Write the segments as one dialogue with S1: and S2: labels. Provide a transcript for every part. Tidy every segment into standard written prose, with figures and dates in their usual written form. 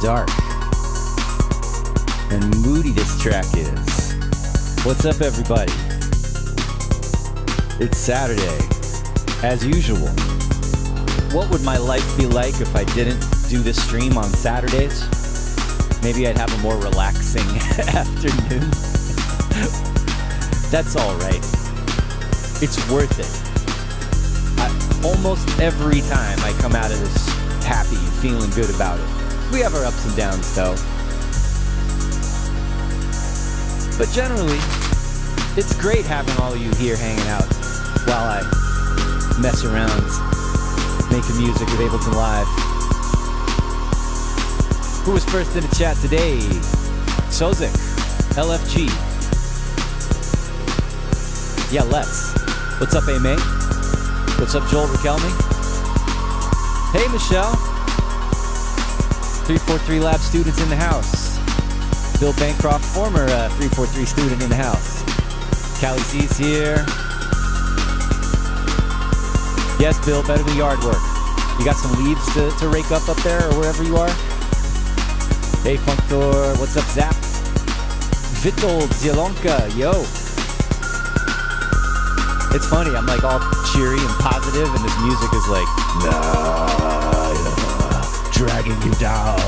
S1: Dark and moody this track is. What's up, everybody? It's Saturday, as usual. What would my life be like if I didn't do this stream on Saturdays? Maybe I'd have a more relaxing afternoon. That's all right. It's worth it. Almost every time I come out of this happy, feeling good about it. We have our ups and downs, though. But generally, it's great having all of you here hanging out while I mess around, making music with Ableton Live. Who was first in the chat today? Sozik, LFG. Yeah, let's. What's up, A-May? What's up, Joel Riquelme? Hey, Michelle. 343 Lab students in the house. Bill Bancroft, former 343 student in the house. Callie C's here. Yes, Bill, better than yard work. You got some leaves to rake up there or wherever you are? Hey, Funktor. What's up, Zap? Vitold Zielonka, yo. It's funny, I'm like all cheery and positive, and this music is like, dragging you down.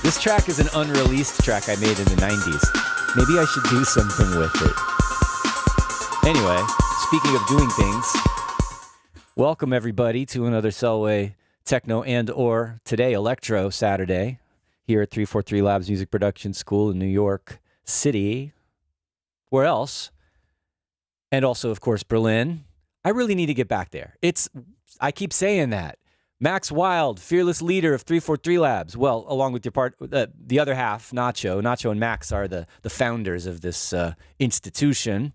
S1: This track is an unreleased track I made in the 90s. Maybe I should do something with it. Anyway, speaking of doing things, welcome everybody to another Selway Techno and or today Electro Saturday here at 343 Labs Music Production School in New York City. Where else? And also, of course, Berlin. I really need to get back there. I keep saying that. Max Wild, fearless leader of 343 Labs. Well, along with your the other half, Nacho. Nacho and Max are the founders of this institution.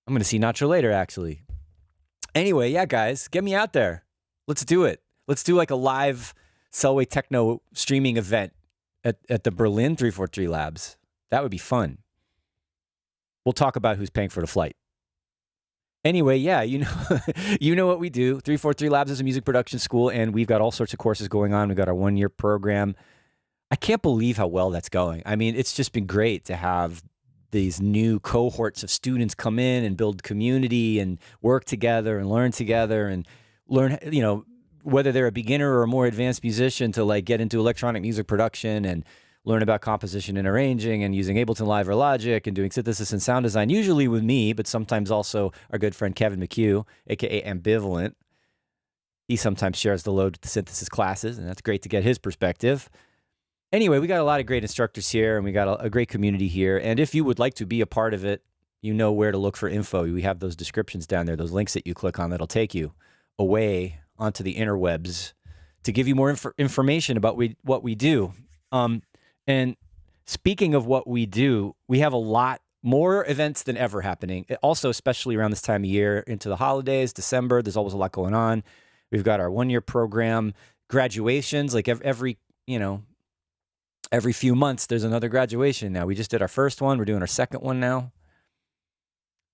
S1: I'm going to see Nacho later, actually. Anyway, yeah, guys, get me out there. Let's do it. Let's do like a live Selway Techno streaming event at the Berlin 343 Labs. That would be fun. We'll talk about who's paying for the flight. Anyway, yeah, you know what we do. 343 Labs is a music production school, and we've got all sorts of courses going on. We've got our one-year program. I can't believe how well that's going. I mean, it's just been great to have these new cohorts of students come in and build community and work together and learn together and learn, whether they're a beginner or a more advanced musician, to like get into electronic music production and learn about composition and arranging and using Ableton Live or Logic and doing synthesis and sound design, usually with me, but sometimes also our good friend Kevin McHugh, aka Ambivalent. He sometimes shares the load with the synthesis classes, and that's great to get his perspective. Anyway, we got a lot of great instructors here, and we got a great community here. And if you would like to be a part of it, you know where to look for info. We have those descriptions down there, those links that you click on that'll take you away onto the interwebs to give you more information about what we do. And speaking of what we do, we have a lot more events than ever happening. Also, especially around this time of year, into the holidays, December, there's always a lot going on. We've got our one-year program, graduations, like every few months, there's another graduation now. We just did our first one. We're doing our second one now.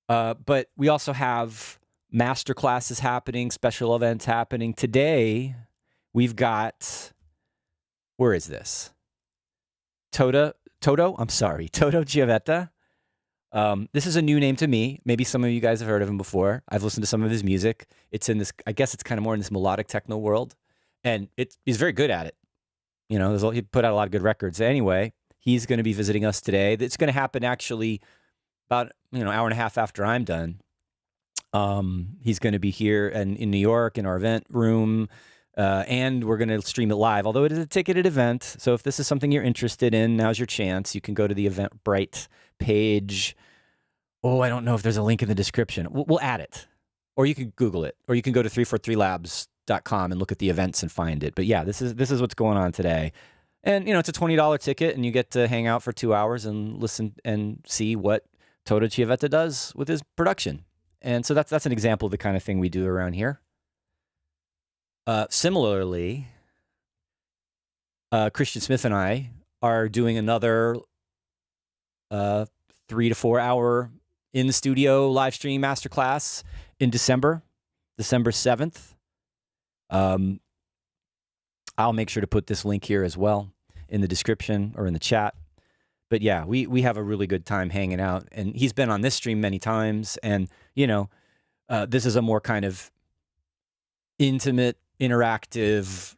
S1: But we also have master classes happening, special events happening. Today, we've got, where is this? Toto Giavetta. This is a new name to me. Maybe some of you guys have heard of him before. I've listened to some of his music. It's in this, I guess it's kind of more in this melodic techno world. And he's very good at it. He put out a lot of good records. Anyway, he's going to be visiting us today. It's going to happen actually about, hour and a half after I'm done. He's going to be here in New York in our event room. And we're going to stream it live, although it is a ticketed event. So if this is something you're interested in, now's your chance. You can go to the Eventbrite page. Oh, I don't know if there's a link in the description. We'll add it. Or you can Google it. Or you can go to 343labs.com and look at the events and find it. But yeah, this is what's going on today. And, it's a $20 ticket, and you get to hang out for 2 hours and listen and see what Toto Giavetta does with his production. And so that's an example of the kind of thing we do around here. Similarly, Christian Smith and I are doing another 3 to 4 hour in the studio live stream masterclass in December 7th. I'll make sure to put this link here as well in the description or in the chat. But yeah, we have a really good time hanging out, and he's been on this stream many times, and this is a more kind of intimate, interactive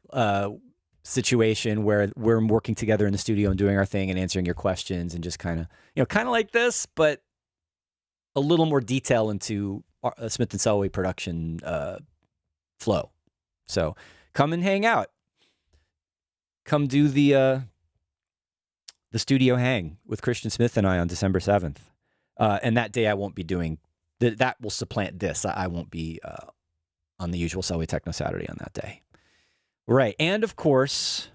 S1: situation where we're working together in the studio and doing our thing and answering your questions and just kind of like this, but a little more detail into Smith and Selway production flow. So come and hang out. Come do the studio hang with Christian Smith and I on December 7th. And that day I won't be doing that. Will supplant this. I won't be on the usual Selway Techno Saturday on that day. Right. And of course,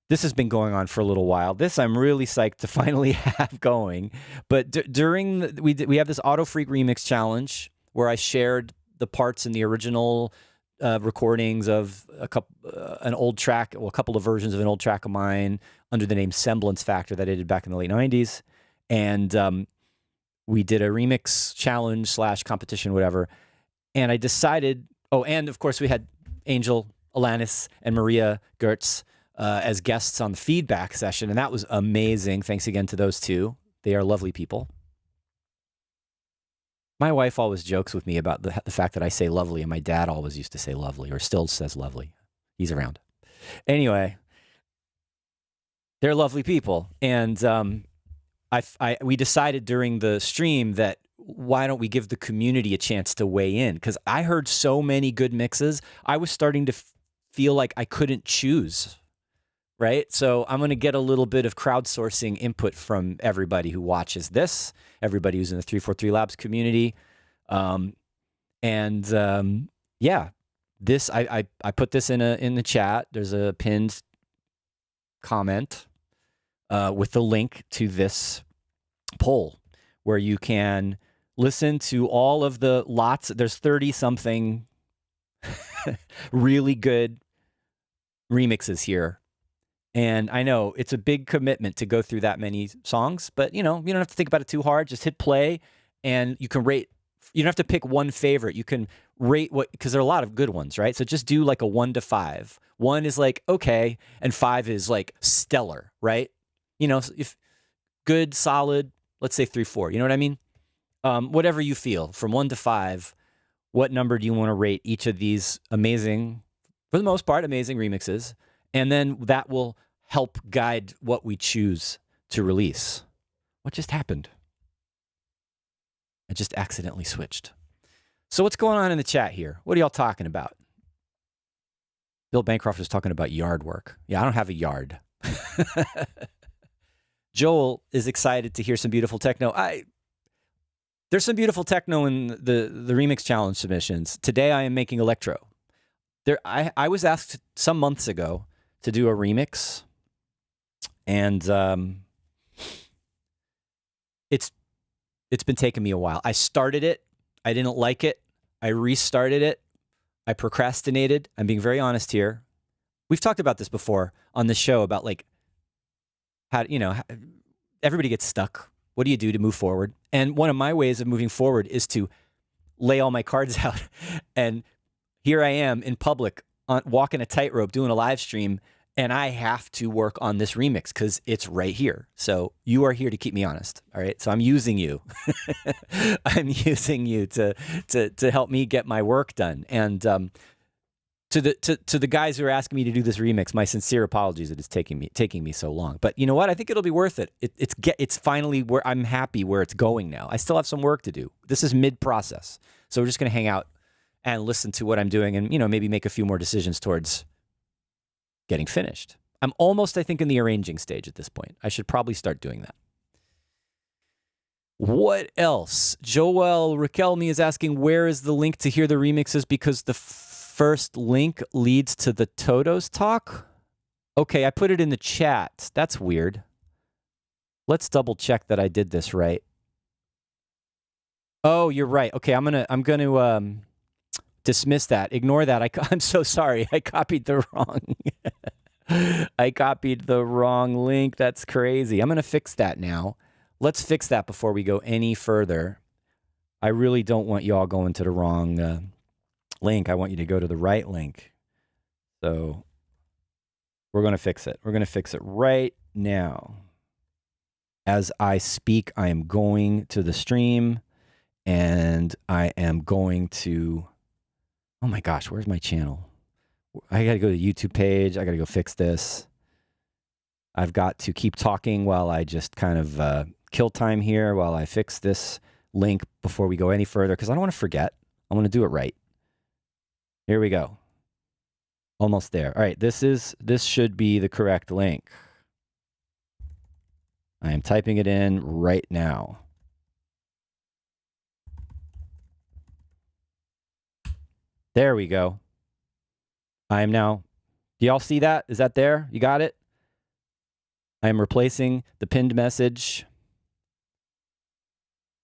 S1: this has been going on for a little while. This I'm really psyched to finally have going. But during we have this Autofreak remix challenge where I shared the parts in the original recordings of an old track, a couple of versions of an old track of mine under the name Semblance Factor that I did back in the late 90s. And we did a remix challenge / competition, whatever. And I decided, and of course we had Angel Alanis and Maria Gertz as guests on the feedback session. And that was amazing. Thanks again to those two. They are lovely people. My wife always jokes with me about the fact that I say lovely, and my dad always used to say lovely, or still says lovely. He's around. Anyway, they're lovely people. And we decided during the stream that why don't we give the community a chance to weigh in? Because I heard so many good mixes. I was starting to feel like I couldn't choose, right? So I'm going to get a little bit of crowdsourcing input from everybody who watches this, everybody who's in the 343 Labs community. Yeah, this I put this in the chat. There's a pinned comment with the link to this poll where you can listen to all of the lots. There's 30 something really good remixes here. And I know it's a big commitment to go through that many songs, but you don't have to think about it too hard. Just hit play and you can rate. You don't have to pick one favorite. You can rate because there are a lot of good ones, right? So just do like a 1 to 5. 1 is like okay, and 5 is like stellar, right? If good, solid, let's say 3, 4. You know what I mean? Whatever you feel, from 1 to 5, what number do you want to rate each of these amazing, for the most part, amazing remixes? And then that will help guide what we choose to release. What just happened? I just accidentally switched. So what's going on in the chat here? What are y'all talking about? Bill Bancroft is talking about yard work. Yeah, I don't have a yard. Joel is excited to hear some beautiful techno. There's some beautiful techno in the Remix Challenge submissions. Today I am making Electro. I was asked some months ago to do a remix, and it's been taking me a while. I started it. I didn't like it. I restarted it. I procrastinated. I'm being very honest here. We've talked about this before on the show about like how everybody gets stuck. What do you do to move forward? And one of my ways of moving forward is to lay all my cards out. And here I am in public, walking a tightrope, doing a live stream, and I have to work on this remix because it's right here. So you are here to keep me honest, all right? So I'm using you. I'm using you to help me get my work done. And to the guys who are asking me to do this remix, my sincere apologies that it's taking me so long. But you know what? I think it'll be worth it. It's finally where I'm happy where it's going now. I still have some work to do. This is mid-process, so we're just going to hang out and listen to what I'm doing, and maybe make a few more decisions towards getting finished. I'm almost, I think, in the arranging stage at this point. I should probably start doing that. What else? Joel Raquelme is asking, where is the link to hear the remixes? Because the first link leads to the Toto's talk. Okay, I put it in the chat. That's weird. Let's double check that I did this right. Oh, you're right. Okay, I'm gonna dismiss that. Ignore that. I'm so sorry. I copied the wrong. I copied the wrong link. That's crazy. I'm gonna fix that now. Let's fix that before we go any further. I really don't want y'all going to the wrong link. I want you to go to the right link. So we're going to fix it. We're going to fix it right now. As I speak, I am going to the stream and I am going to, oh my gosh, where's my channel? I got to go to the YouTube page. I got to go fix this. I've got to keep talking while I just kind of kill time here while I fix this link before we go any further, because I don't want to forget. I want to do it right. Here we go. Almost there. All right, this should be the correct link. I am typing it in right now. There we go. I am now. Do y'all see that? Is that there? You got it? I am replacing the pinned message.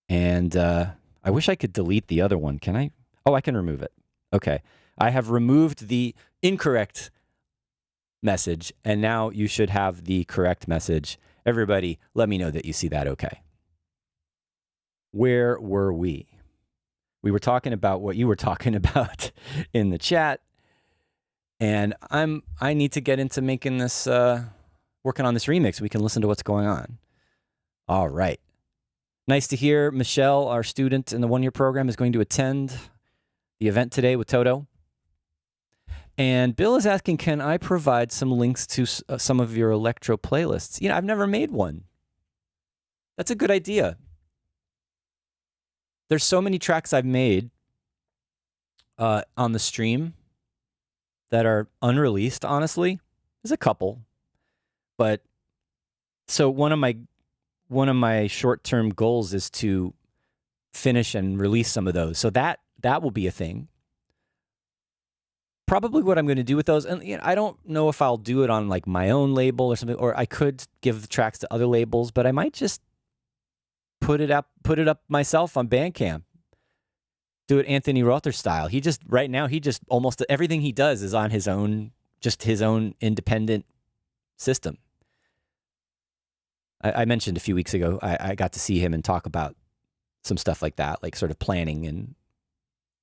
S1: And I wish I could delete the other one. Can I? Oh, I can remove it. Okay. I have removed the incorrect message, and now you should have the correct message. Everybody, let me know that you see that okay. Where were we? We were talking about what you were talking about in the chat, and I need to get into making this, working on this remix. We can listen to what's going on. All right. Nice to hear Michelle, our student in the one-year program, is going to attend the event today with Toto. And Bill is asking, can I provide some links to some of your Electro playlists? I've never made one. That's a good idea. There's so many tracks I've made on the stream that are unreleased, honestly. There's a couple. But so one of my short-term goals is to finish and release some of those. So that will be a thing. Probably what I'm going to do with those, and I don't know if I'll do it on like my own label or something, or I could give the tracks to other labels, but I might just put it up myself on Bandcamp. Do it Anthony Rother style. Right now almost everything he does is on his own independent system. I mentioned a few weeks ago, I got to see him and talk about some stuff like that, like sort of planning and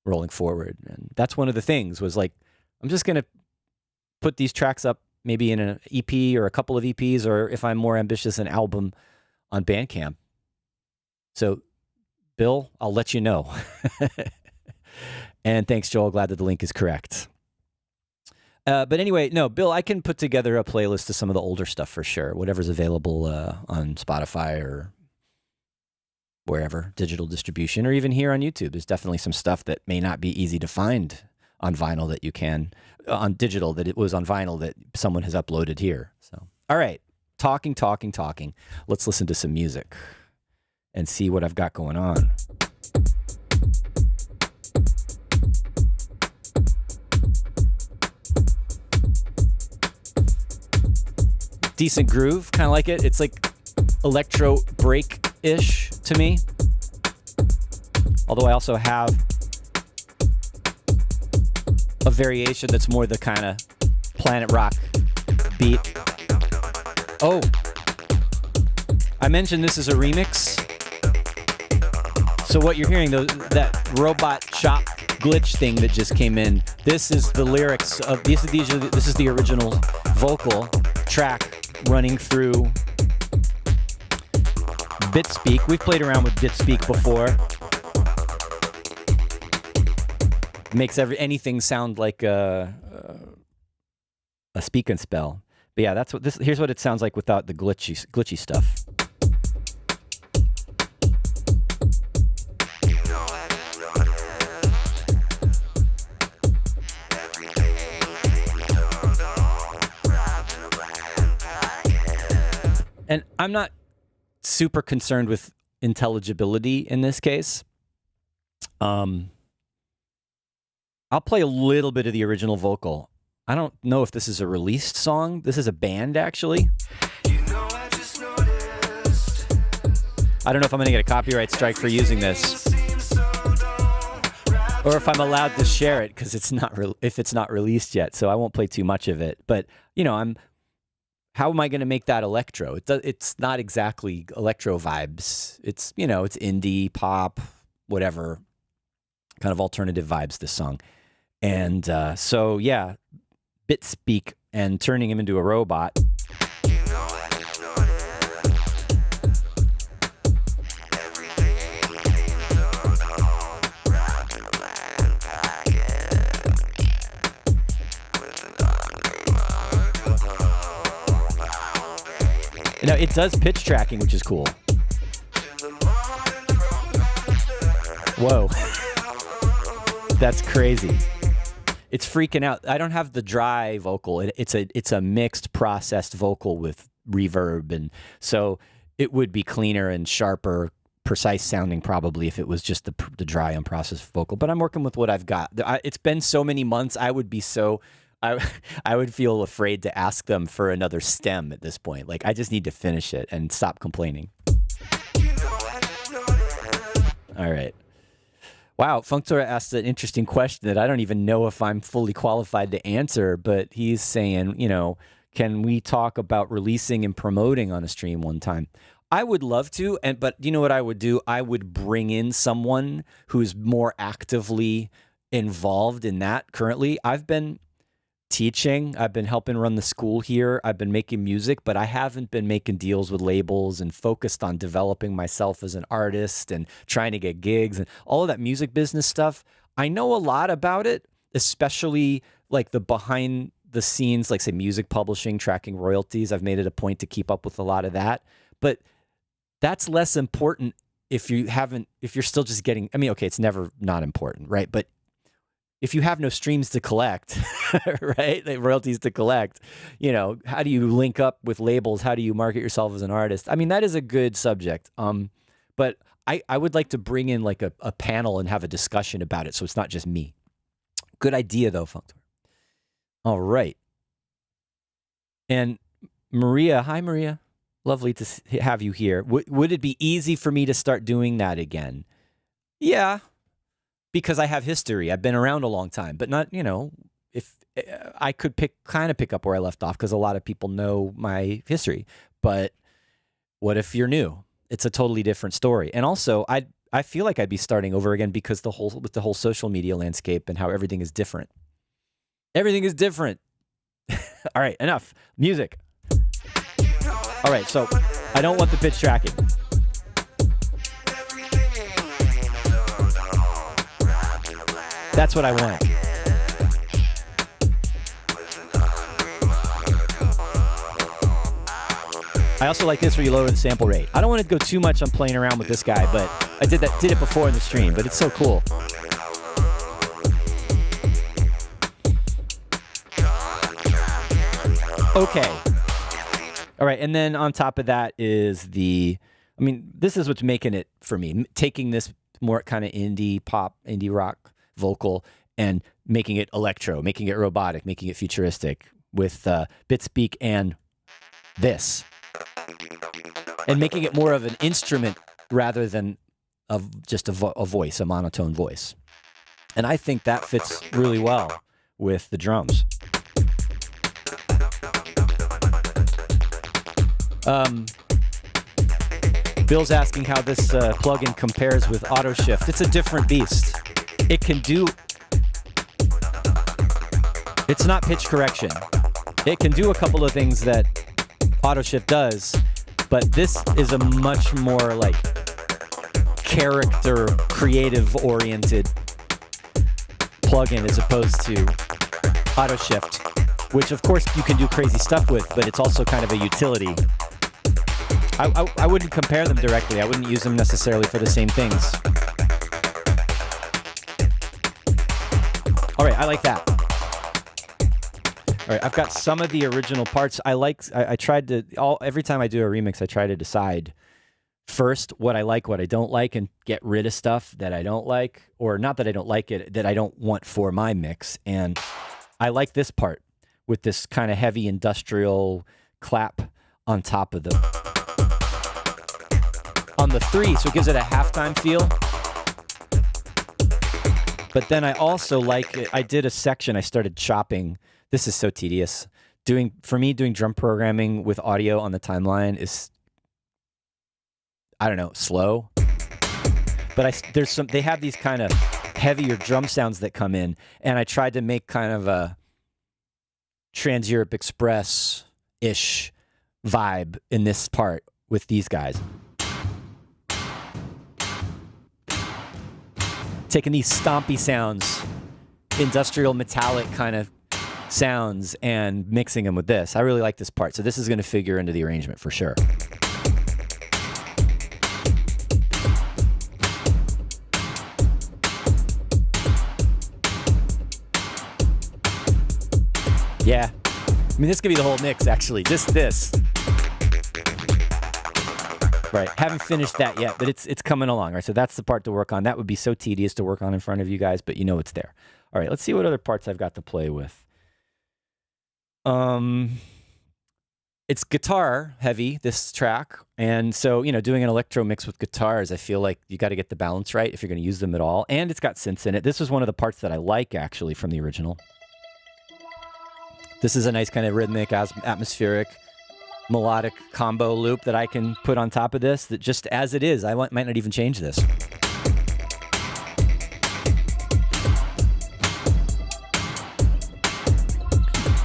S1: rolling forward. And that's one of the things was like, I'm just going to put these tracks up maybe in an EP or a couple of EPs, or if I'm more ambitious, an album on Bandcamp. So, Bill, I'll let you know. And thanks, Joel. Glad that the link is correct. But anyway, no, Bill, I can put together a playlist to some of the older stuff for sure. Whatever's available on Spotify or wherever, digital distribution, or even here on YouTube. There's definitely some stuff that may not be easy to find on vinyl that you can, on digital, that it was on vinyl that someone has uploaded here. So, all right, talking. Let's listen to some music and see what I've got going on. Decent groove, kind of like it. It's like electro break-ish to me. Although I also have a variation that's more the kind of planet rock beat. Oh, I mentioned this is a remix. So what you're hearing, that robot chop glitch thing that just came in, this is the lyrics of this is the original vocal track running through BitSpeak. We've played around with BitSpeak before. Makes anything sound like a speak and spell. But yeah, here's what it sounds like without the glitchy stuff. And I'm not super concerned with intelligibility in this case. I'll play a little bit of the original vocal. I don't know if this is a released song. This is a band, actually. I don't know if I'm going to get a copyright strike for using this, or if I'm allowed to share it because if it's not released yet. So I won't play too much of it. But how am I going to make that electro? It's not exactly electro vibes. It's it's indie pop, whatever kind of alternative vibes. This song. And so, yeah, BitSpeak and turning him into a robot. Now, it does pitch tracking, which is cool. Whoa. That's crazy. It's freaking out. I don't have the dry vocal. It's a mixed processed vocal with reverb, and so it would be cleaner and sharper, precise sounding probably if it was just the dry unprocessed vocal. But I'm working with what I've got. It's been so many months. I would feel afraid to ask them for another stem at this point. Like, I just need to finish it and stop complaining. All right. Wow, Functora asked an interesting question that I don't even know if I'm fully qualified to answer, but he's saying, can we talk about releasing and promoting on a stream one time? I would love to, but you know what I would do? I would bring in someone who's more actively involved in that currently. I've been teaching. I've been helping run the school here. I've been making music, but I haven't been making deals with labels and focused on developing myself as an artist and trying to get gigs and all of that music business stuff. I know a lot about it, especially like the behind the scenes, like say music publishing, tracking royalties. I've made it a point to keep up with a lot of that. But that's less important if you're still just getting, I mean, okay, it's never not important, right? But if you have no streams to collect, right, like royalties to collect, how do you link up with labels? How do you market yourself as an artist? I mean, that is a good subject. But I would like to bring in like a panel and have a discussion about it, so it's not just me. Good idea, though, Functor. All right. And Maria, hi, Maria. Lovely to have you here. Would it be easy for me to start doing that again? Yeah, because I have history. I've been around a long time, but not, if I could pick up where I left off because a lot of people know my history. But what if you're new? It's a totally different story. And also, I feel like I'd be starting over again because with the whole social media landscape and how everything is different. Everything is different. All right, enough. Music. All right, so I don't want the pitch tracking. That's what I want. I also like this where you lower the sample rate. I don't want to go too much on playing around with this guy, but I did it before in the stream, but it's so cool. Okay. All right, and then on top of that is this is what's making it for me. Taking this more kind of indie pop, indie rock vocal and making it electro, making it robotic, making it futuristic with Bitspeak and this. And making it more of an instrument rather than just a voice, a monotone voice. And I think that fits really well with the drums. Bill's asking how this plugin compares with AutoShift. It's a different beast. It's not pitch correction. It can do a couple of things that AutoShift does, but this is a much more like character creative oriented plugin as opposed to AutoShift, which of course you can do crazy stuff with, but it's also kind of a utility. I wouldn't compare them directly. I wouldn't use them necessarily for the same things. All right, I like that. All right, I've got some of the original parts. I tried to, every time I do a remix, I try to decide first what I like, what I don't like, and get rid of stuff that I don't like, or not that I don't like it, that I don't want for my mix. And I like this part with this kind of heavy industrial clap on top of on the 3, so it gives it a halftime feel. But then I also like it. I did a section, I started chopping. This is so tedious. For me, doing drum programming with audio on the timeline is, I don't know, slow. But they have these kind of heavier drum sounds that come in, and I tried to make kind of a Trans-Europe Express-ish vibe in this part with these guys. Taking these stompy sounds, industrial metallic kind of sounds, and mixing them with this. I really like this part, so this is going to figure into the arrangement for sure. Yeah. I mean, this could be the whole mix, actually. Just this. Right. Haven't finished that yet, but it's coming along. Right. So that's the part to work on. That would be so tedious to work on in front of you guys, but you know it's there. All right. Let's see what other parts I've got to play with. It's guitar heavy, this track. And so, doing an electro mix with guitars, I feel like you got to get the balance right if you're going to use them at all. And it's got synths in it. This is one of the parts that I like, actually, from the original. This is a nice kind of rhythmic, atmospheric, melodic combo loop that I can put on top of this, that just as it is, I might not even change this.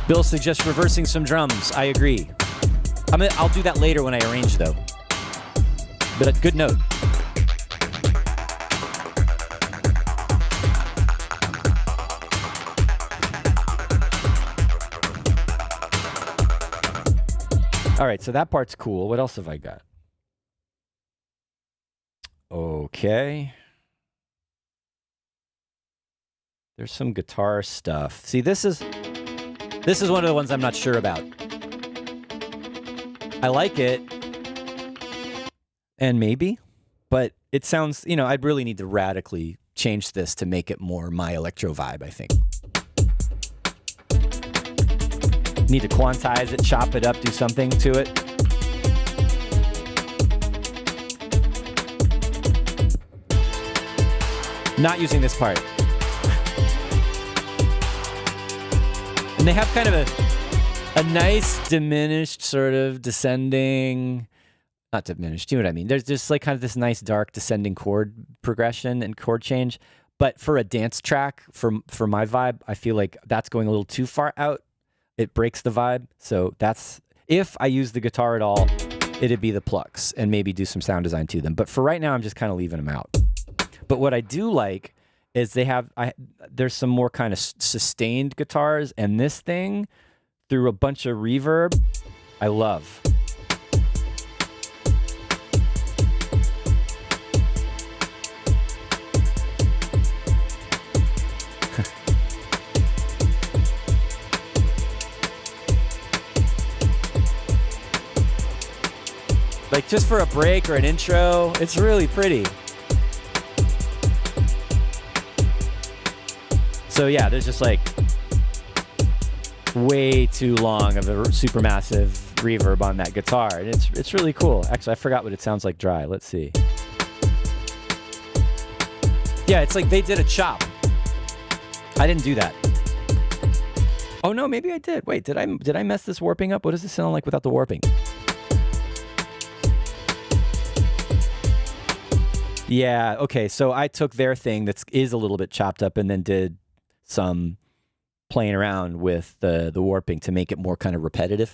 S1: Bill suggests reversing some drums. I agree. I'll do that later when I arrange, though. But a good note. All right, so that part's cool. What else have I got? Okay. There's some guitar stuff. See, this is one of the ones I'm not sure about. I like it, and maybe, but it sounds, I'd really need to radically change this to make it more my electro vibe, I think. Need to quantize it, chop it up, do something to it. Not using this part. And they have kind of a nice diminished sort of descending, not diminished, you know what I mean? There's just like kind of this nice dark descending chord progression and chord change. But for a dance track, for my vibe, I feel like that's going a little too far out. It breaks the vibe. So that's, if I use the guitar at all, it'd be the plucks and maybe do some sound design to them. But for right now, I'm just kind of leaving them out. But what I do like is there's some more kind of sustained guitars, and this thing through a bunch of reverb, I love. Like just for a break or an intro, it's really pretty. So yeah, there's just like way too long of a supermassive reverb on that guitar. And it's really cool. Actually, I forgot what it sounds like dry. Let's see. Yeah, it's like they did a chop. I didn't do that. Oh no, maybe I did. Wait, did I mess this warping up? What does this sound like without the warping? Yeah, okay, so I took their thing that is a little bit chopped up and then did some playing around with the warping to make it more kind of repetitive.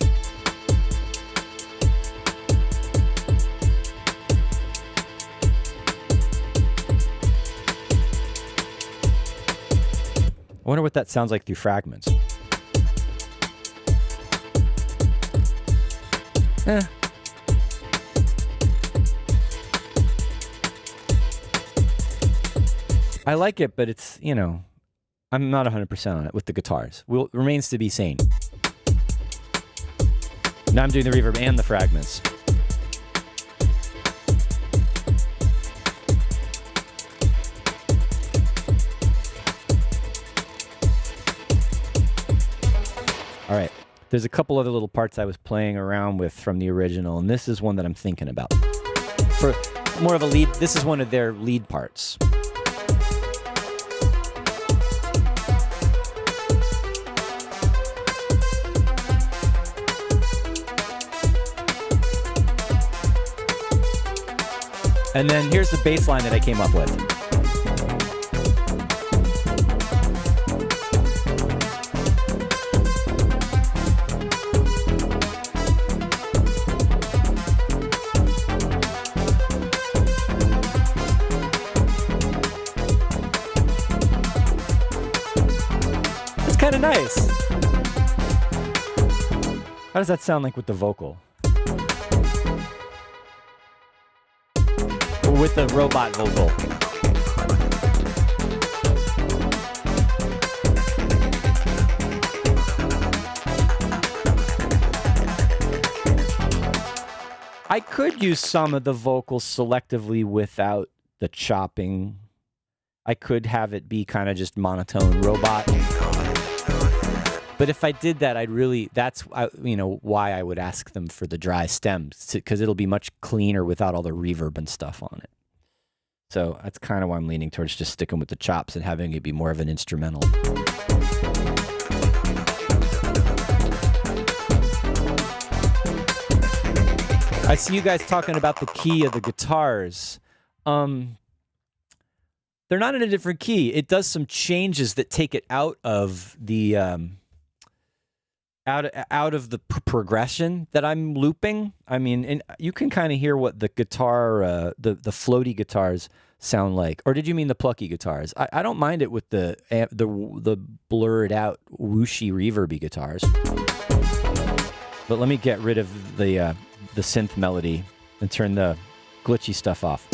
S1: I wonder what that sounds like through fragments. I like it, but it's, I'm not 100% on it with the guitars. Remains to be seen. Now I'm doing the reverb and the fragments. All right. There's a couple other little parts I was playing around with from the original, and this is one that I'm thinking about. For more of a lead, this is one of their lead parts. And then here's the bass line that I came up with. It's kind of nice. How does that sound like with the vocal? With the robot vocal. I could use some of the vocals selectively without the chopping. I could have it be kind of just monotone robot. But if I did that, that's why I would ask them for the dry stems, because it'll be much cleaner without all the reverb and stuff on it. So that's kind of why I'm leaning towards just sticking with the chops and having it be more of an instrumental. I see you guys talking about the key of the guitars. They're not in a different key. It does some changes that take it out of the out of the progression that I'm looping. I mean, and you can kind of hear what the guitar, the floaty guitars sound like. Or did you mean the plucky guitars? I don't mind it with the blurred out whooshy reverby guitars. But let me get rid of the synth melody and turn the glitchy stuff off.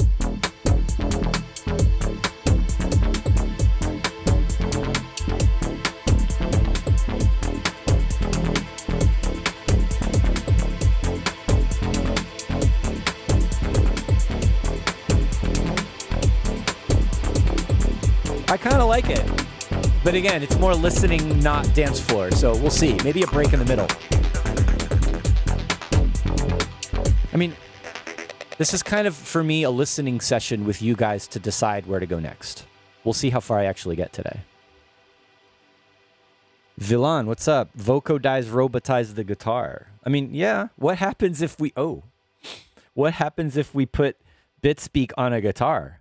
S1: I kind of like it. But again, it's more listening, not dance floor. So we'll see. Maybe a break in the middle. I mean, this is kind of, for me, a listening session with you guys to decide where to go next. We'll see how far I actually get today. Villan, what's up? Voco dies robotize the guitar. I mean, yeah. What happens if we... Oh. What happens if we put BitSpeak on a guitar?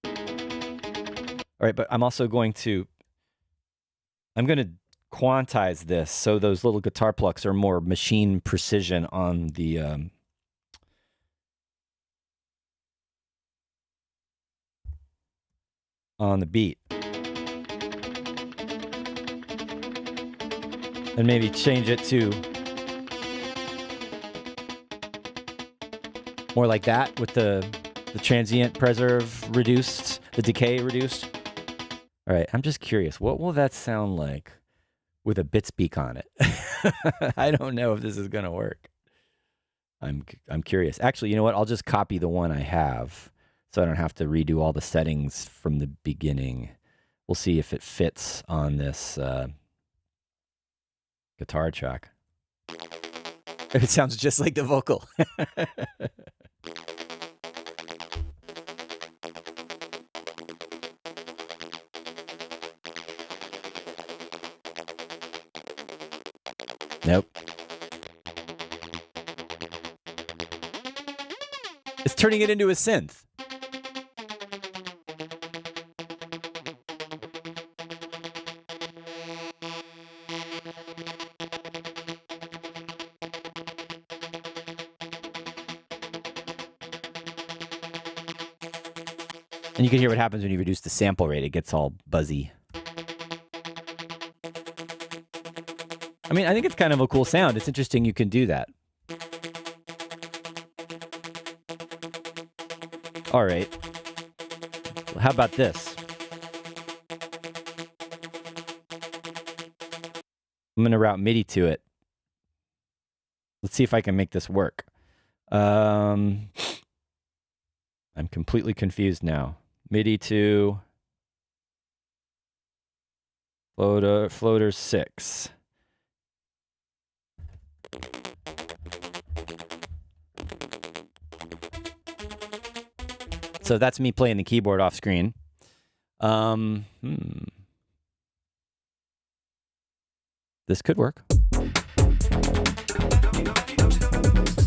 S1: All right, but I'm also going to... I'm going to quantize this so those little guitar plucks are more machine precision on the... on the beat. And maybe change it to more like that with the transient preserve reduced, the decay reduced. All right, I'm just curious. What will that sound like with a BitSpeak on it? I don't know if this is going to work. I'm curious. Actually, you know what? I'll just copy the one I have so I don't have to redo all the settings from the beginning. We'll see if it fits on this guitar track. It sounds just like the vocal. Nope. It's turning it into a synth. And you can hear what happens when you reduce the sample rate. It gets all buzzy. I mean, I think it's kind of a cool sound. It's interesting you can do that. All right. Well, how about this? I'm going to route MIDI to it. Let's see if I can make this work. I'm completely confused now. MIDI to floater 6. So that's me playing the keyboard off screen. This could work.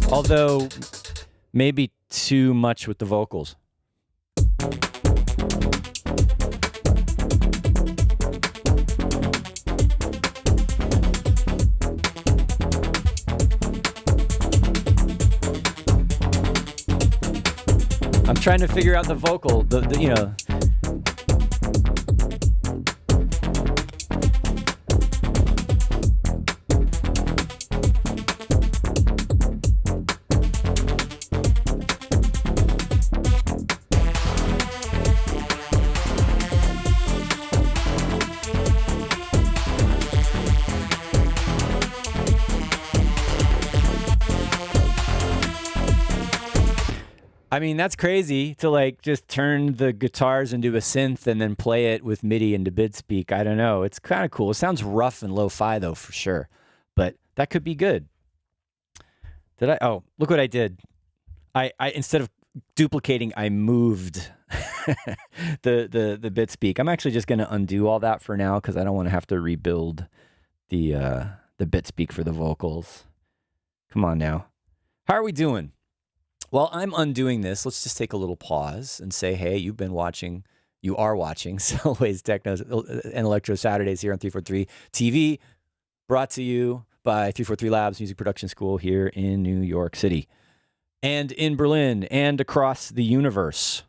S1: Although, maybe too much with the vocals. I'm trying to figure out the vocal, you know. I mean, that's crazy to like just turn the guitars into a synth and then play it with MIDI into BitSpeak. I don't know. It's kind of cool. It sounds rough and lo-fi though, for sure. But that could be good. Did I? Oh, look what I did. I instead of duplicating, I moved the BitSpeak. I'm actually just going to undo all that for now because I don't want to have to rebuild the BitSpeak for the vocals. Come on now. How are we doing? While I'm undoing this, let's just take a little pause and say, hey, you are watching Selway's Techno and Electro Saturdays here on 343 TV, brought to you by 343 Labs Music Production School here in New York City and in Berlin and across the universe,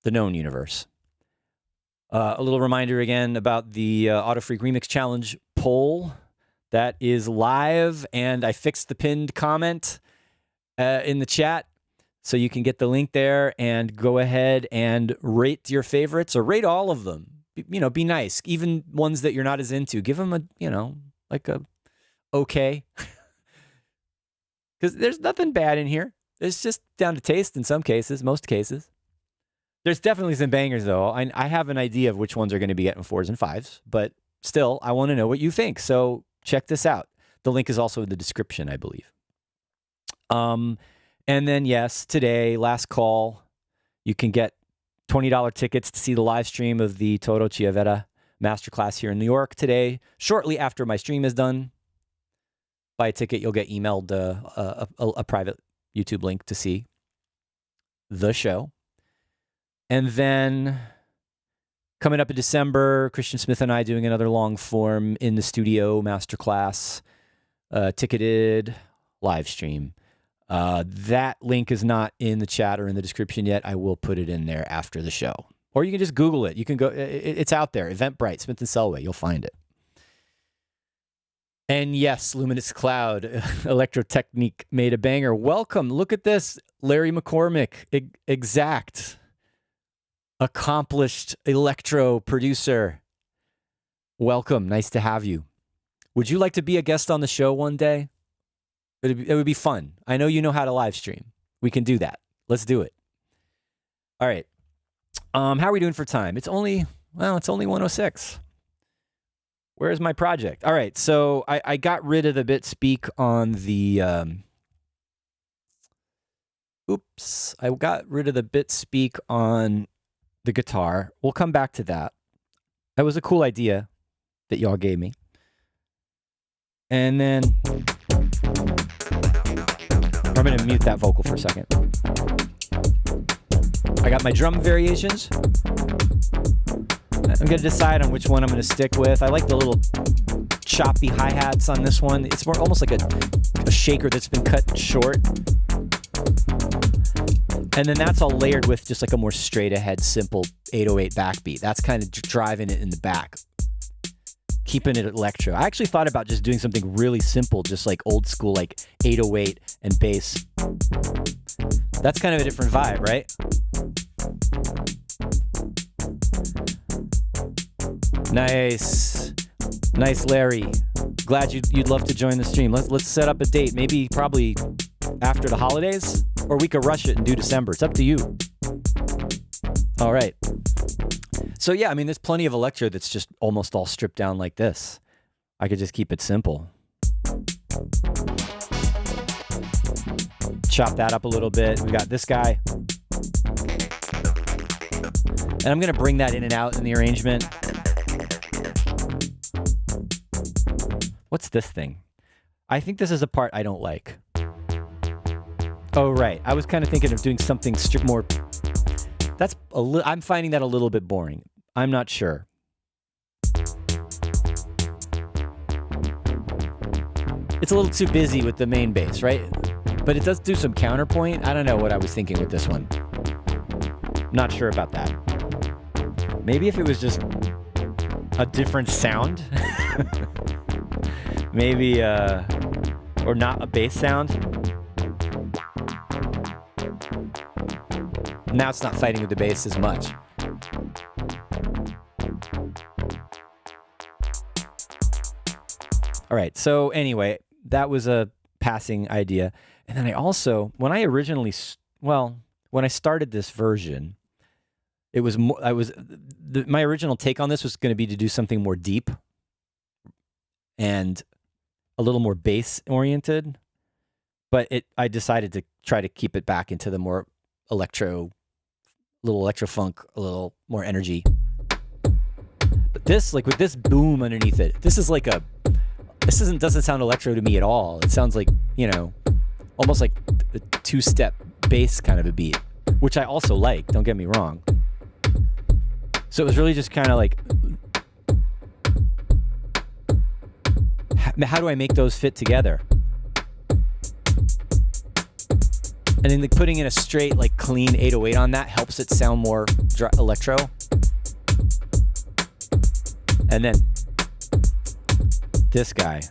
S1: the known universe. A little reminder again about the Autofreak Remix Challenge poll that is live, and I fixed the pinned comment in the chat, so you can get the link there and go ahead and rate your favorites or rate all of them. You know, be nice. Even ones that you're not as into, give them a, you know, like a okay. Because there's nothing bad in here. It's just down to taste in some cases, most cases. There's definitely some bangers, though. I have an idea of which ones are going to be getting 4s and 5s, but still, I want to know what you think. So check this out. The link is also in the description, I believe. And then, yes, today, last call, you can get $20 tickets to see the live stream of the Toro Chiavetta Masterclass here in New York today. Shortly after my stream is done, buy a ticket, you'll get emailed a private YouTube link to see the show. And then coming up in December, Christian Smith and I doing another long form in the studio masterclass, ticketed live stream. That link is not in the chat or in the description yet. I will put it in there after the show. Or you can just Google it. You can go, it's out there. Eventbrite, Smith and Selway. You'll find it. And yes, Luminous Cloud, Electro Technique made a banger. Welcome. Look at this. Larry McCormick, exact, accomplished electro producer. Welcome. Nice to have you. Would you like to be a guest on the show one day? It would be fun. I know you know how to live stream. We can do that. Let's do it. All right. How are we doing for time? It's only 1:06. Where's my project? All right. So I got rid of the bit speak on the... I got rid of the bit speak on the guitar. We'll come back to that. That was a cool idea that y'all gave me. And then... I'm going to mute that vocal for a second. I got my drum variations. I'm going to decide on which one I'm going to stick with. I like the little choppy hi-hats on this one. It's more almost like a shaker that's been cut short. And then that's all layered with just like a more straight-ahead, simple 808 backbeat. That's kind of driving it in the back. Keeping it electro. I actually thought about just doing something really simple, just like old school, like 808 and bass. That's kind of a different vibe, right? Nice. Nice, Larry. Glad you'd love to join the stream. Let's set up a date. Maybe probably after the holidays, or we could rush it and do December. It's up to you. All right. So yeah, I mean, there's plenty of electro that's just almost all stripped down like this. I could just keep it simple. Chop that up a little bit. We got this guy. And I'm going to bring that in and out in the arrangement. What's this thing? I think this is a part I don't like. Oh, right. I was kind of thinking of doing something more... That's I'm finding that a little bit boring. I'm not sure. It's a little too busy with the main bass, right? But it does do some counterpoint. I don't know what I was thinking with this one. Not sure about that. Maybe if it was just a different sound. Maybe, or not a bass sound. Now it's not fighting with the bass as much. All right, so anyway, that was a passing idea. And then I also, when I started this version, it was more, my original take on this was going to be to do something more deep and a little more bass oriented, but I decided to try to keep it back into the more little electro funk, a little more energy. But this, like with this boom underneath it, doesn't sound electro to me at all. It sounds like, almost like a two-step bass kind of a beat, which I also like, don't get me wrong. So it was really just kind of like, how do I make those fit together? And then like putting in a straight, like clean 808 on that helps it sound more electro. And then this guy.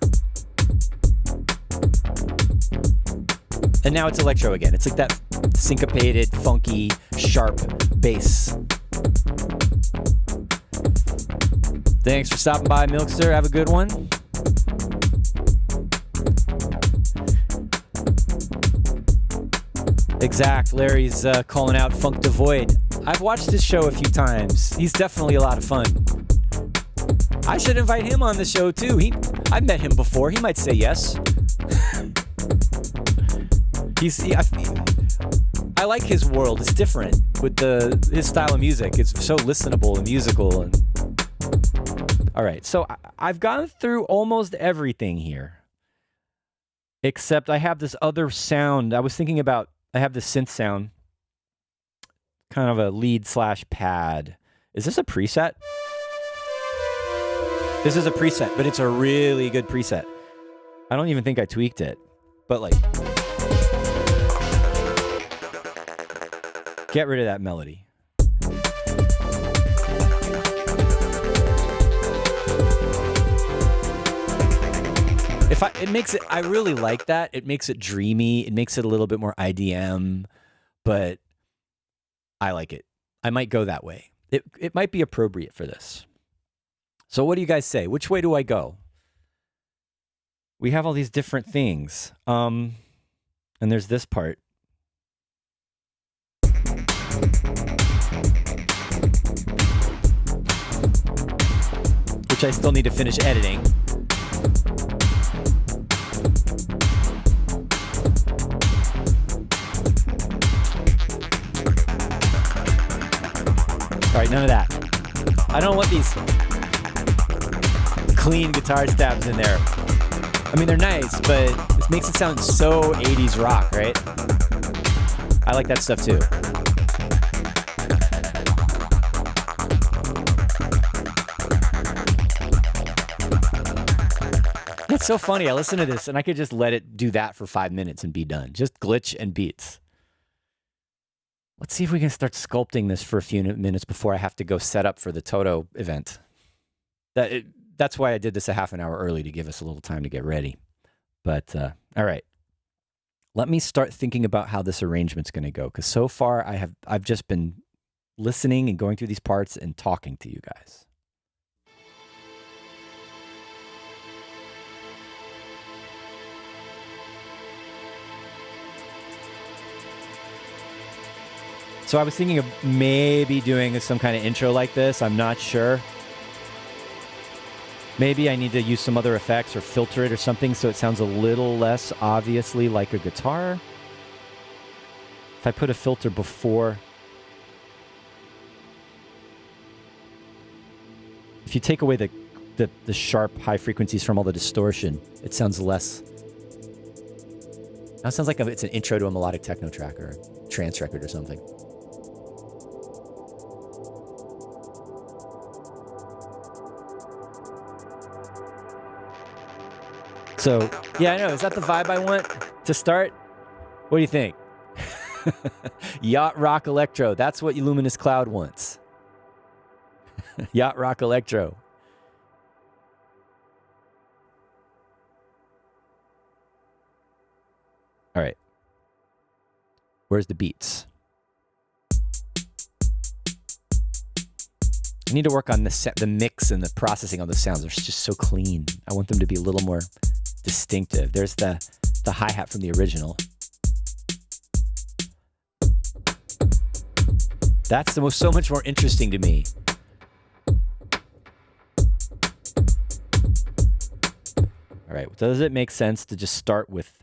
S1: And now it's electro again. It's like that syncopated, funky, sharp bass. Thanks for stopping by, Milkster. Have a good one. Exact. Larry's calling out Funk Devoid. I've watched his show a few times. He's definitely a lot of fun. I should invite him on the show too. I've met him before. He might say yes. I like his world. It's different with his style of music. It's so listenable and musical. All right, so I've gone through almost everything here, except I have this other sound. I was thinking about, I have this synth sound, kind of a lead/pad. Is this a preset? This is a preset, but it's a really good preset. I don't even think I tweaked it, but like, get rid of that melody. It makes it, I really like that. It makes it dreamy. It makes it a little bit more IDM, but I like it. I might go that way. It might be appropriate for this. So what do you guys say? Which way do I go? We have all these different things. And there's this part. Which I still need to finish editing. All right, none of that. I don't want these clean guitar stabs in there. I mean, they're nice, but it makes it sound so 80s rock, right? I like that stuff too. It's so funny. I listen to this and I could just let it do that for 5 minutes and be done. Just glitch and beats. Let's see if we can start sculpting this for a few minutes before I have to go set up for the Toto event. That's why I did this a half an hour early, to give us a little time to get ready. But, all right. Let me start thinking about how this arrangement's going to go, because so far I've just been listening and going through these parts and talking to you guys. So I was thinking of maybe doing some kind of intro like this. I'm not sure. Maybe I need to use some other effects or filter it or something so it sounds a little less obviously like a guitar. If I put a filter before... If you take away the sharp high frequencies from all the distortion, it sounds less... That sounds like it's an intro to a melodic techno track or a trance record or something. So, yeah, I know. Is that the vibe I want to start? What do you think? Yacht Rock Electro. That's what Luminous Cloud wants. Yacht Rock Electro. All right. Where's the beats? I need to work on the mix and the processing of the sounds. They're just so clean. I want them to be a little more distinctive. There's the hi-hat from the original. That's so much more interesting to me. All right, does it make sense to just start with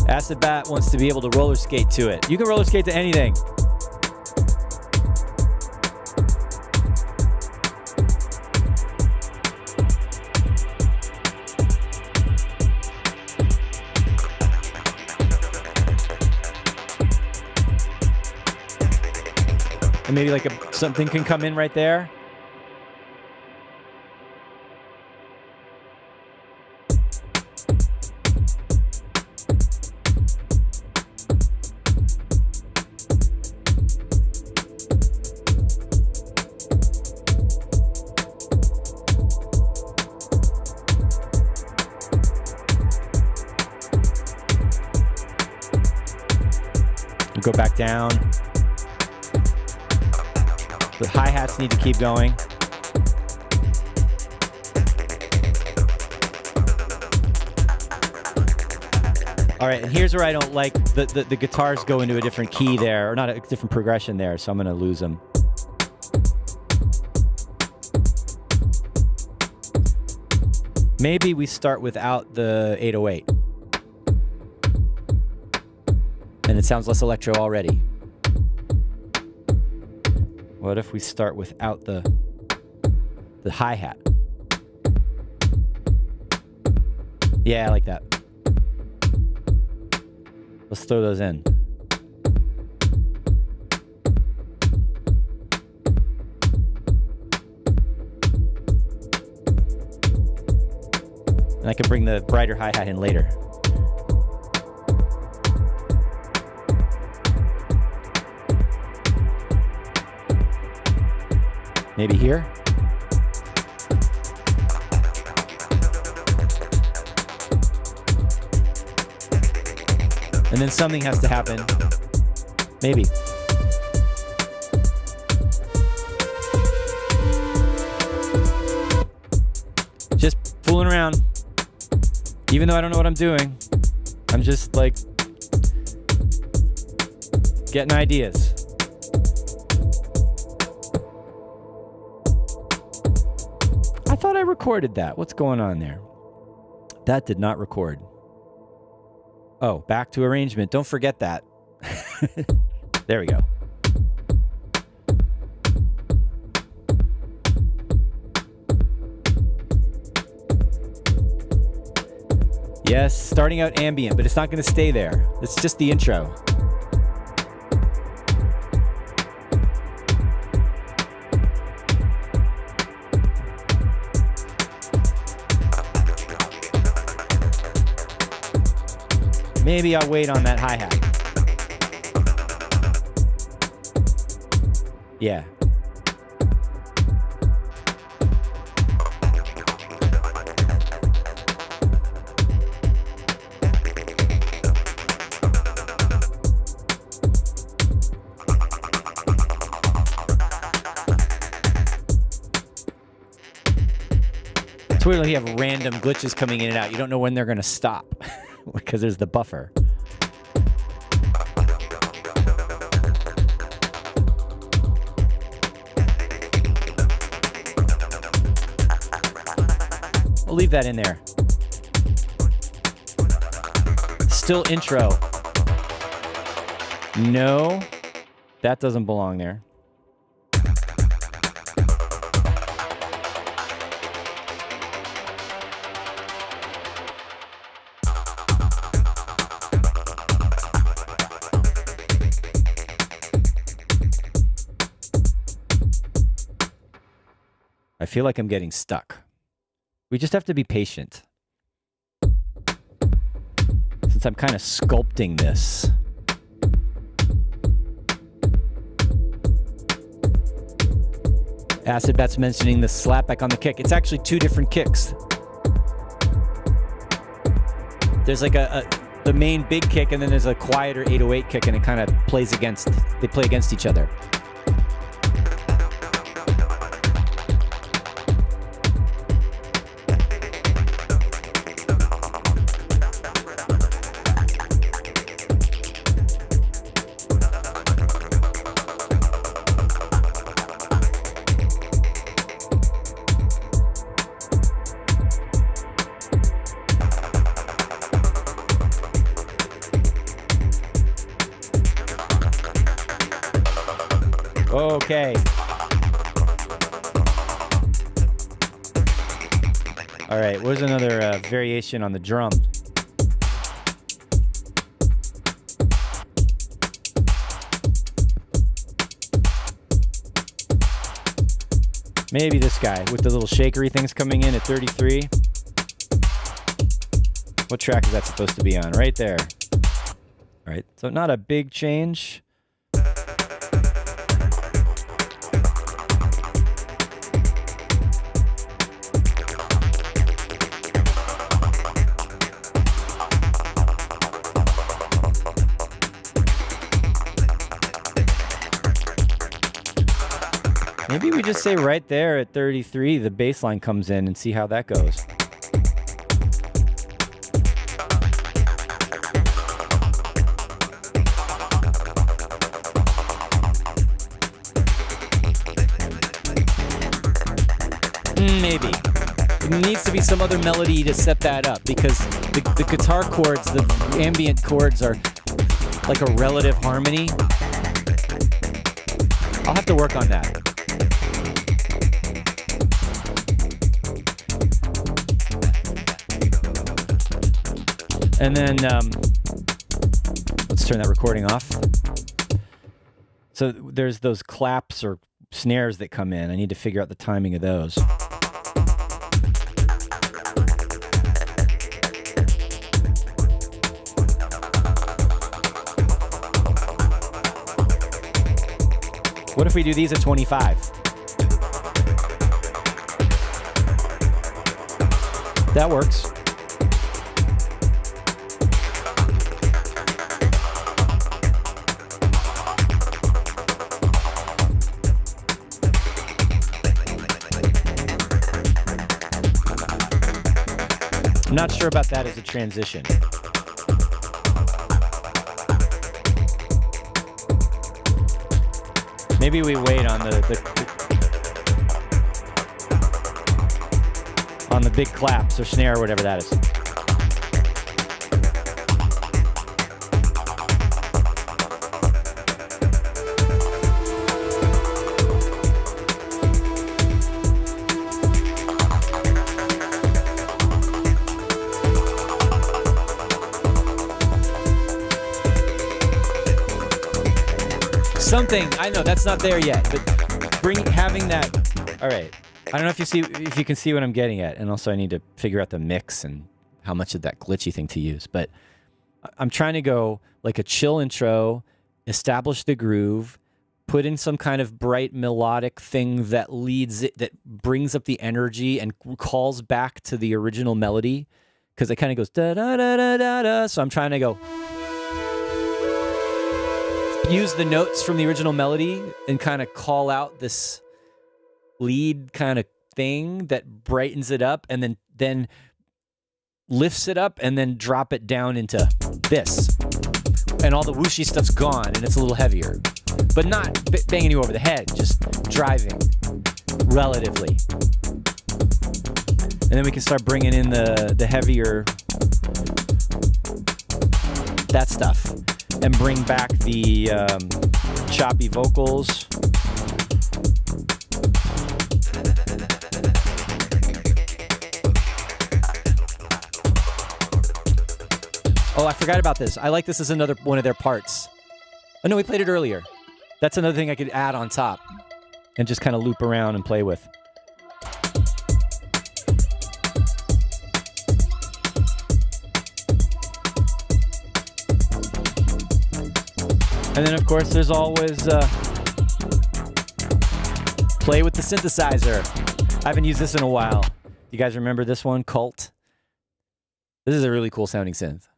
S1: Acid Bat wants to be able to roller skate to it. You can roller skate to anything. And maybe like something can come in right there. Go back down. The hi-hats need to keep going. All right, and here's where I don't like the guitars go into a different key there, or not a different progression there, so I'm going to lose them. Maybe we start without the 808. And it sounds less electro already. What if we start without the hi-hat? Yeah, I like that. Let's throw those in. And I can bring the brighter hi-hat in later. Maybe here? And then something has to happen. Maybe. Just fooling around. Even though I don't know what I'm doing, I'm just like getting ideas. I thought I recorded that. What's going on there? That did not record. Oh, back to arrangement. Don't forget that. There we go. Yes, starting out ambient, but it's not going to stay there. It's just the intro. Maybe I'll wait on that hi-hat. Yeah. It's weird when you have random glitches coming in and out. You don't know when they're going to stop. Because there's the buffer. We'll leave that in there. Still intro. No, that doesn't belong there. I feel like I'm getting stuck. We just have to be patient. Since I'm kind of sculpting this. Acid Bat's mentioning the slapback on the kick. It's actually two different kicks. There's like the main big kick, and then there's a quieter 808 kick, and it kind of plays against, they play against each other. Okay. All right, where's another variation on the drum? Maybe this guy with the little shakery things coming in at 33. What track is that supposed to be on? Right there. All right, so not a big change. Maybe we just say right there at 33, the bass line comes in and see how that goes. maybe some other melody to set that up, because the guitar chords, the ambient chords are like a relative harmony. I'll have to work on that. And then let's turn that recording off. So there's those claps or snares that come in. I need to figure out the timing of those. What if we do these at 25? That works. I'm not sure about that as a transition. Maybe we wait on the big claps or snare or whatever that is. Something, I know that's not there yet, but having that. All right, I don't know if you can see what I'm getting at, and also I need to figure out the mix and how much of that glitchy thing to use. But I'm trying to go like a chill intro, establish the groove, put in some kind of bright melodic thing that leads it, that brings up the energy and calls back to the original melody, because it kind of goes da da da da da da. So I'm trying to go. Use the notes from the original melody and kind of call out this lead kind of thing that brightens it up, and then lifts it up and then drop it down into this. And all the whooshy stuff's gone and it's a little heavier. But not banging you over the head, just driving relatively. And then we can start bringing in the heavier, that stuff. And bring back the choppy vocals. Oh, I forgot about this. I like this as another one of their parts. Oh no, we played it earlier. That's another thing I could add on top and just kind of loop around and play with. And then, of course, there's always play with the synthesizer. I haven't used this in a while. You guys remember this one, Cult? This is a really cool sounding synth.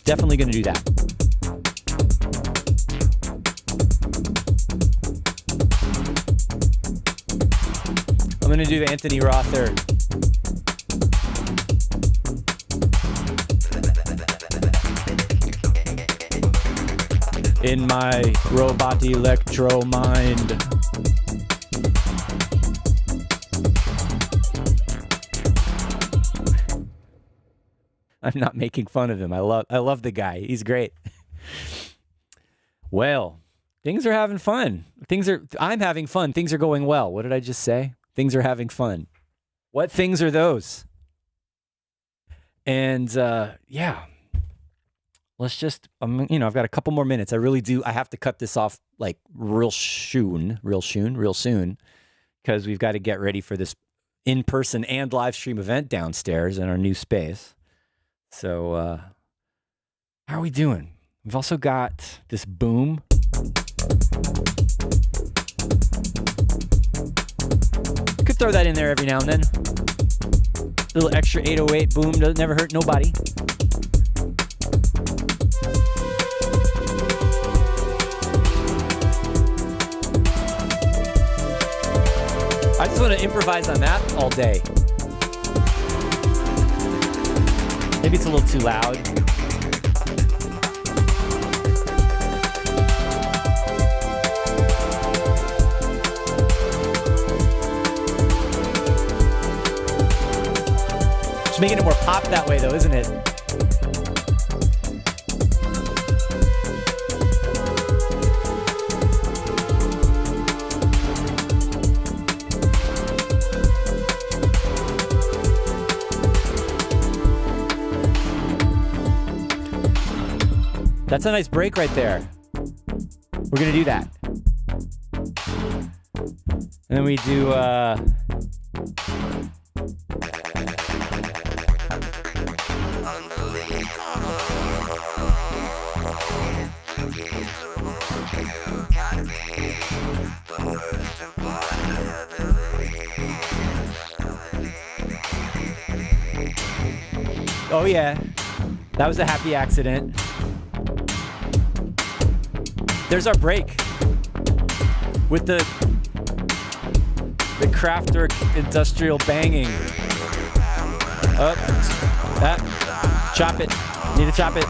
S1: Definitely going to do that. I'm going to do the Anthony Rother. In my robot electro mind. I'm not making fun of him. I love the guy. He's great. Well, things are having fun. I'm having fun. Things are going well. What did I just say? Things are having fun. What things are those? And yeah, let's just, I've got a couple more minutes. I really do. I have to cut this off like real soon, because we've got to get ready for this in-person and live stream event downstairs in our new space. So how are we doing? We've also got this boom. Could throw that in there every now and then. A little extra 808 boom doesn't never hurt nobody. I just want to improvise on that all day. Maybe it's a little too loud. It's making it more pop that way, though, isn't it? That's a nice break right there. We're going to do that. And then we do... Oh, yeah. That was a happy accident. There's our break with the Kraftwerk industrial banging. Up, chop it. Need to chop it.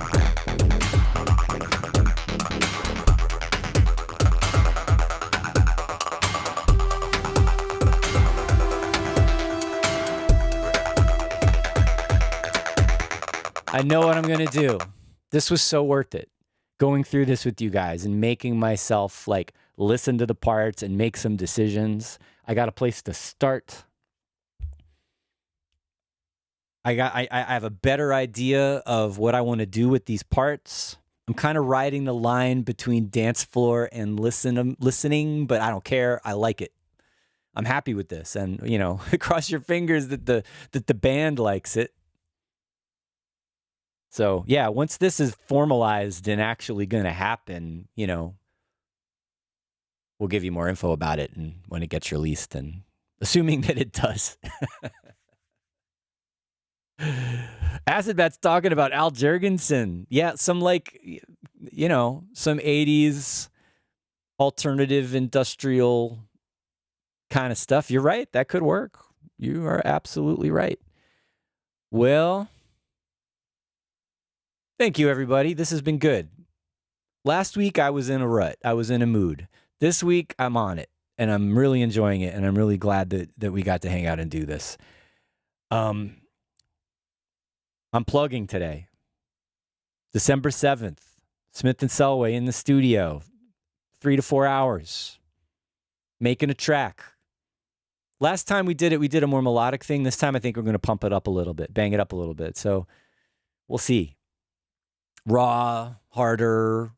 S1: I know what I'm gonna do. This was so worth it. Going through this with you guys and making myself like listen to the parts and make some decisions. I got a place to start. I have a better idea of what I want to do with these parts. I'm kind of riding the line between dance floor and listening, but I don't care. I like it. I'm happy with this, and you know, cross your fingers that the band likes it. So, yeah, once this is formalized and actually going to happen, you know, we'll give you more info about it and when it gets released, and assuming that it does. Acid Bat's talking about Al Jurgensen. Yeah, some like, you know, some 80s alternative industrial kind of stuff. You're right. That could work. You are absolutely right. Well... Thank you, everybody. This has been good. Last week, I was in a rut. I was in a mood. This week, I'm on it, and I'm really enjoying it, and I'm really glad that we got to hang out and do this. I'm plugging today. December 7th, Smith and Selway in the studio, 3 to 4 hours, making a track. Last time we did it, we did a more melodic thing. This time, I think we're going to pump it up a little bit, bang it up a little bit. So we'll see. Raw, harder,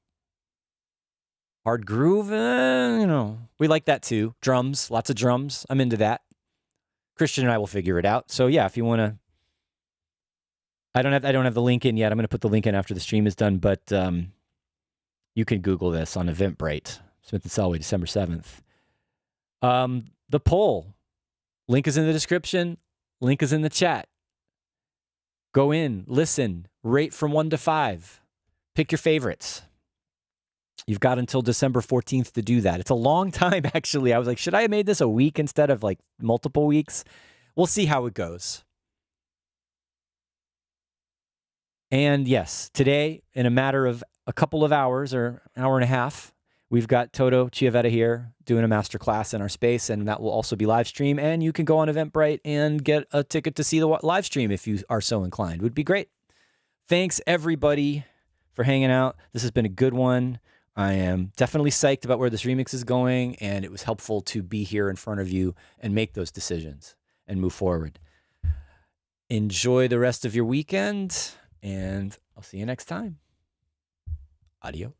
S1: hard groove, you know, we like that too. Drums, lots of drums. I'm into that. Christian and I will figure it out. So yeah, if you want to, I don't have the link in yet. I'm going to put the link in after the stream is done, but you can Google this on Eventbrite. Smith and Selway, December 7th. The poll, link is in the description. Link is in the chat. Go in, listen, rate from 1 to 5. Pick your favorites. You've got until December 14th to do that. It's a long time, actually. I was like, should I have made this a week instead of like multiple weeks? We'll see how it goes. And yes, today, in a matter of a couple of hours or an hour and a half, we've got Toto Chiavetta here doing a masterclass in our space, and that will also be live stream. And you can go on Eventbrite and get a ticket to see the live stream if you are so inclined. Would be great. Thanks, everybody, for hanging out. This has been a good one. I am definitely psyched about where this remix is going, and it was helpful to be here in front of you and make those decisions and move forward. Enjoy the rest of your weekend, and I'll see you next time. Adios.